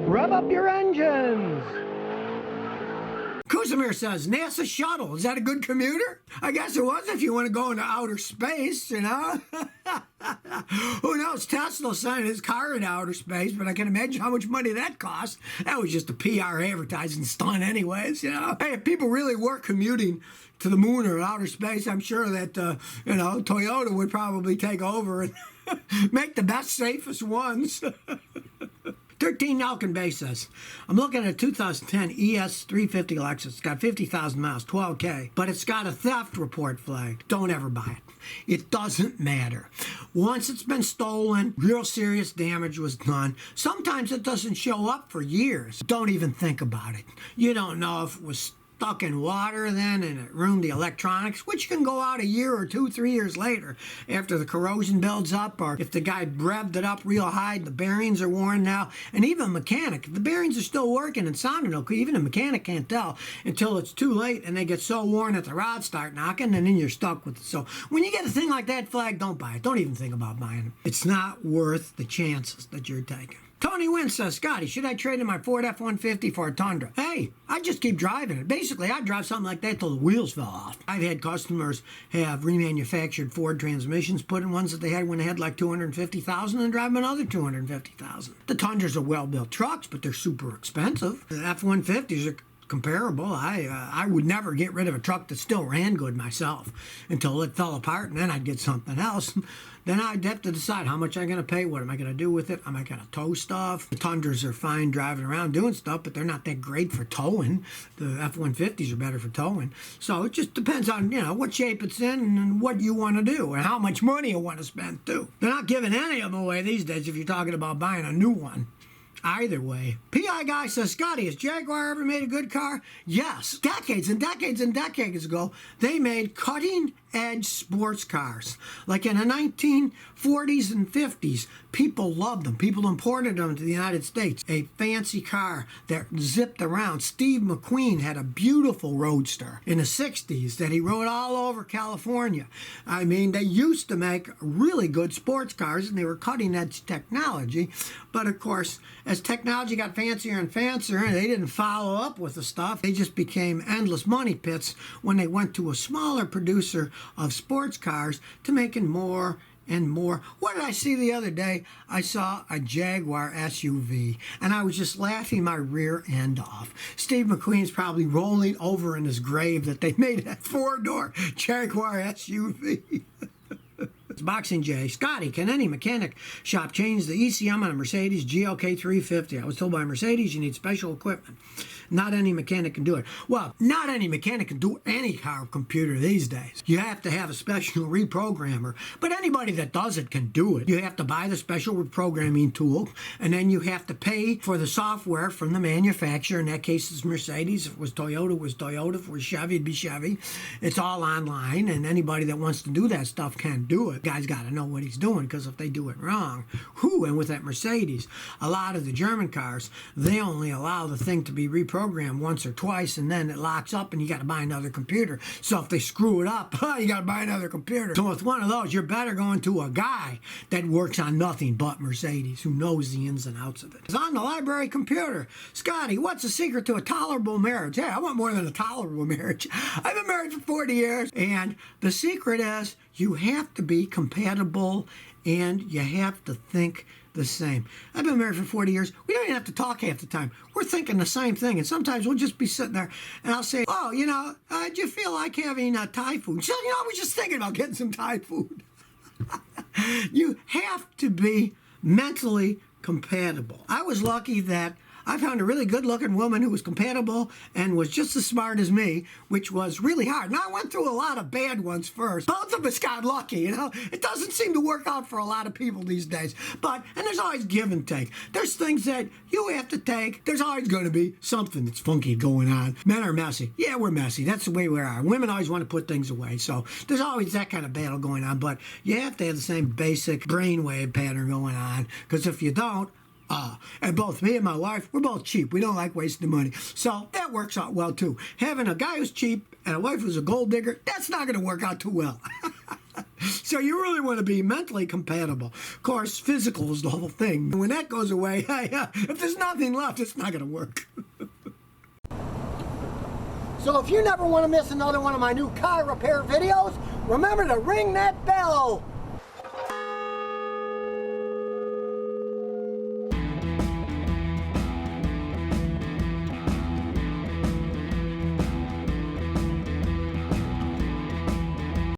Rev up your engines! Kuzimir says, NASA shuttle, is that a good commuter? I guess it was if you want to go into outer space, you know? Who knows? Tesla's sending his car into outer space, but I can imagine how much money that cost. That was just a PR advertising stunt anyways, you know? Hey, if people really were commuting to the moon or outer space, I'm sure that, Toyota would probably take over and make the best, safest ones. 13 Nelkin Bay says, I'm looking at a 2010 ES 350 Lexus. It's got 50,000 miles, 12K, but it's got a theft report flag. Don't ever buy it. It doesn't matter. Once it's been stolen, real serious damage was done. Sometimes it doesn't show up for years. Don't even think about it. You don't know if it was stuck in water then and it ruined the electronics, which can go out a year or 2, 3 years later after the corrosion builds up, or if the guy revved it up real high and the bearings are worn now. And even a mechanic, if the bearings are still working and sounding okay, even a mechanic can't tell until it's too late and they get so worn that the rods start knocking, and then you're stuck with it. So when you get a thing like that flag, don't buy it. Don't even think about buying it. It's not worth the chances that you're taking. Tony Wynn says, Scotty, should I trade in my Ford F-150 for a Tundra? Hey, I just keep driving it. Basically, I drive something like that till the wheels fell off. I've had customers have remanufactured Ford transmissions, put in ones that they had when they had like 250,000 and drive them another 250,000. The Tundras are well-built trucks, but they're super expensive. The F-150s are comparable. I would never get rid of a truck that still ran good myself until it fell apart, and then I'd get something else. Then I'd have to decide how much I'm going to pay, what am I going to do with it, am I going to tow stuff? The Tundras are fine driving around doing stuff, but they're not that great for towing. The F-150s are better for towing. So it just depends on, what shape it's in and what you want to do and how much money you want to spend too. They're not giving any of them away these days if you're talking about buying a new one. Either way. PI Guy says, Scotty, has Jaguar ever made a good car? Yes. Decades and decades and decades ago, they made cutting-edge sports cars. Like in the 1940s and 50s, people loved them. People imported them to the United States. A fancy car that zipped around. Steve McQueen had a beautiful roadster in the 60s that he rode all over California. I mean, they used to make really good sports cars, and they were cutting-edge technology. But, of course, as technology got fancier and fancier, and they didn't follow up with the stuff, they just became endless money pits when they went to a smaller producer of sports cars to making more and more. What did I see the other day? I saw a Jaguar SUV, and I was just laughing my rear end off. Steve McQueen's probably rolling over in his grave that they made that 4-door Jaguar SUV. Boxing J. Scotty, can any mechanic shop change the ECM on a Mercedes GLK 350? I was told by Mercedes you need special equipment. Not any mechanic can do it. Well, not any mechanic can do any car computer these days. You have to have a special reprogrammer, but anybody that does it can do it. You have to buy the special reprogramming tool, and then you have to pay for the software from the manufacturer. In that case, it's Mercedes. If it was Toyota, it was Toyota. If it was Chevy, it'd be Chevy. It's all online, and anybody that wants to do that stuff can do it. Guy's got to know what he's doing, because if they do it wrong, and with that Mercedes, a lot of the German cars, they only allow the thing to be reprogrammed once or twice, and then it locks up and you got to buy another computer. So if they screw it up, you got to buy another computer. So with one of those, you're better going to a guy that works on nothing but Mercedes, who knows the ins and outs of it. It's on the library computer. Scotty, what's the secret to a tolerable marriage? Hey, I want more than a tolerable marriage. I've been married for 40 years, and the secret is you have to be compatible and you have to think the same. I've been married for 40 years. We don't even have to talk half the time. We're thinking the same thing. And sometimes we'll just be sitting there and I'll say, do you feel like having Thai food? She said, I was just thinking about getting some Thai food. You have to be mentally compatible. I was lucky that I found a really good-looking woman who was compatible and was just as smart as me, which was really hard. Now, I went through a lot of bad ones first. Both of us got lucky, It doesn't seem to work out for a lot of people these days. And there's always give and take. There's things that you have to take. There's always going to be something that's funky going on. Men are messy. Yeah, we're messy. That's the way we are. Women always want to put things away. So there's always that kind of battle going on. But you have to have the same basic brainwave pattern going on. Because if you don't, and both me and my wife, we're both cheap. We don't like wasting money. So that works out well, too. Having a guy who's cheap and a wife who's a gold digger, that's not going to work out too well. So you really want to be mentally compatible. Of course, physical is the whole thing. When that goes away, if there's nothing left, it's not going to work. So if you never want to miss another one of my new car repair videos, remember to ring that bell.